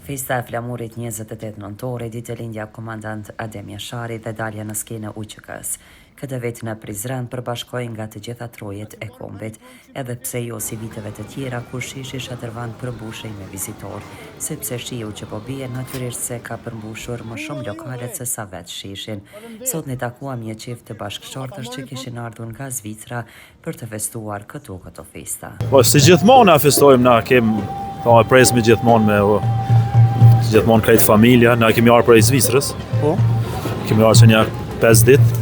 Festa e flamurit 28 nëntore, ditëlindja komandant Adem Jashari dhe dalja në skenë UÇK-s. Këtë vit në Prizren përbashkojnë nga të gjitha trojet e kombit, edhe pse jo si viteve të tjera kur shishi Shatërvan përmbushej me vizitor, sepse shiu që po bie natyrisht se ka përmbushur më shumë lokalet se sa vetë shishin. Sot ne takuam një çift të bashkëshortësh që kishin ardhur nga Zvicra për të festuar këto festa. Po si gjithmonë na festojmë, na kem e presim gjithmonë me gjithmonë krejt familja, na kemi ardhur prej Zvicrës. Po. Kemi ardhur që një 5 ditë.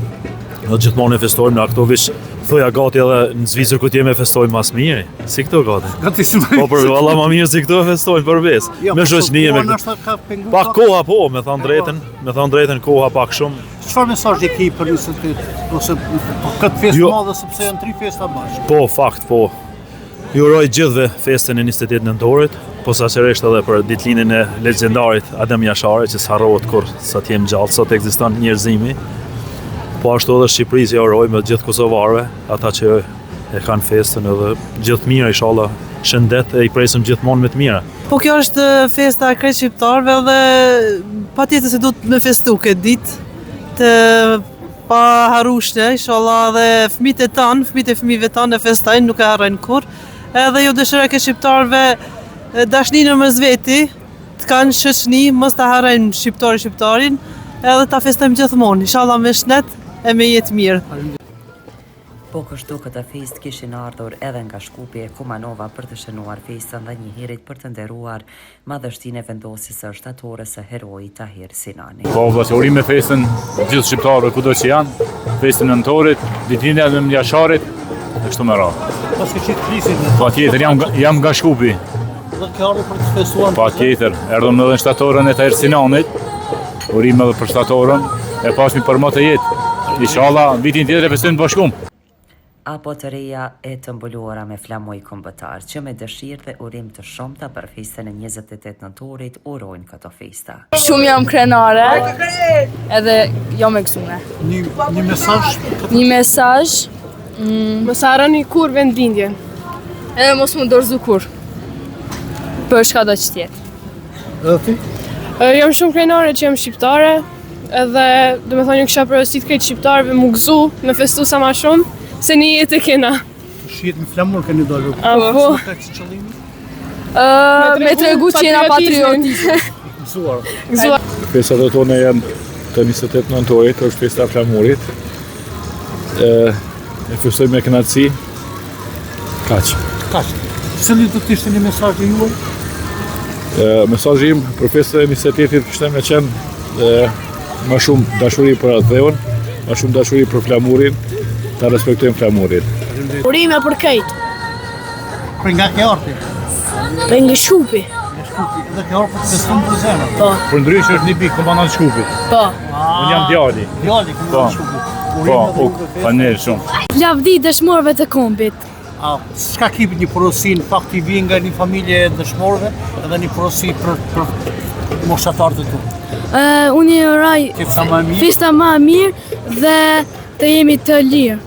Do gjithmonë e festojmë na këto vish thoja gati edhe në Zvicër ku t'jemi festojmë mas mirë. Si këto gati? Gati si më. Po për valla më mirë si këto festojmë për besë. Me shoqënie me pak koha po, me thënë drejtën koha pak shumë. Çfarë mesazhi ke për ose për këtë festë të madhe sepse janë 3 festa bashkë? Po, fakt po. Ju uroj gjithëve festën e 28 nëntorit, posaçërisht edhe për ditëlindjen e legjendarit Adem Jasharit që s'harrohet kur sa t'jem gjallë, sot ekziston njerëzimi. Po ashtu edhe Shqipërisë ja urojmë gjithë kosovarëve, ata që e kanë festën edhe gjithë mirë inshallah, shëndet e I presim gjithmonë me të mira. Po kjo është festa e krejt shqiptarëve dhe patjetër se duhet me festu këtë ditë të pa harrueshme, inshallah dhe fëmijët e tanë, fëmijët e fëmijëve tanë e festojnë, nuk e harrojnë kurrë. Edhe jo dëshira ke shqiptarëve dashninë mes veti, të kanë shoqëni, mos ta harrojnë shqiptarin, edhe ta festojmë gjithmonë, inshallah me shnet e me jetë mirë. Po kështu këtë fest kishin ardhur edhe nga Shkupi e Kumanova për të shënuar festën dhe njëherët për të nderuar madhështinë e vendosjes së shtatores së heroit Tahir Sinani. Po vështrim me festën gjithë shqiptarëve kudo që janë, festën e nëntorit, ditëlindja e Adem Jasharit, kështu me radhë. Pas ke qenë flisin. Patjetër jam nga Shkupi. Dhe ke ardhur për të festuar. Patjetër, erdhëm edhe në shtatorën e Tahir Sinanit. Urim edhe për shtatorën, e pashmi për më të jetë. Inshallah, vitin tjetër e festojmë bashkum. Apo të reja e të mbuluara me flamoj kombëtar, që me dëshirë dhe urim të shumta për festën e 28 nëntorit urojnë këto festa. Shumë jam krenare, edhe jam e gëzuar. Një mesazh? Një mesazh, mos harroni kur vendlindjen. Edhe mos më dorëzu kur. Për çka do të tjetë. Edhe ti? Jam shumë krenare që jam shqiptare, edhe domethënë kisha përgatitur krejt shqiptarëve më gëzu me festu sa më shumë, se një jetë e kena. Shihet me flamur keni dalur. Po. Me tregu që jena patriotë. Gëzuar. Festat e tona janë të 28 nëntorit, është festa e flamurit. E festojmë me kënaqësi. Kaq. Cili do të ishte një mesazh I juaj? Mesazhi im për festën e 28-it kishte me qenë më shumë dashuri për atë, më shumë dashuri për flamurin, ta respektojmë flamurin. Urime për krejt. Për nga ke ardhur? Për nga Shkupi. Dhe ke ardhur për të festuar Prizren. Po. Për ndryshe është një pikë komandant Shkupit. Po. Unë jam djali. Djali komandant Shkupit. Po, faner shumë. Lavdi dëshmorëve të kombit. Çka ke një porosi në fakt I vjen nga një familje dëshmorëve edhe një porosi për moshatarët e tu? Unë I uroj festa më e mirë dhe të jemi të lirë.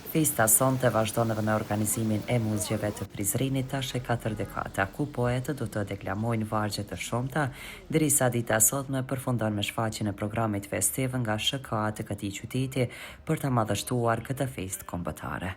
Festa sonte vazhdon edhe me organizimin e muzgjeve të Prizrenit tash e 4 dekada, ku poetët do të deklamojnë vargje të shumta, derisa dita e sotme përfundon me shfaqjen e programit festiv nga SHK të këtij qyteti për ta madhështuar këtë festë kombëtare.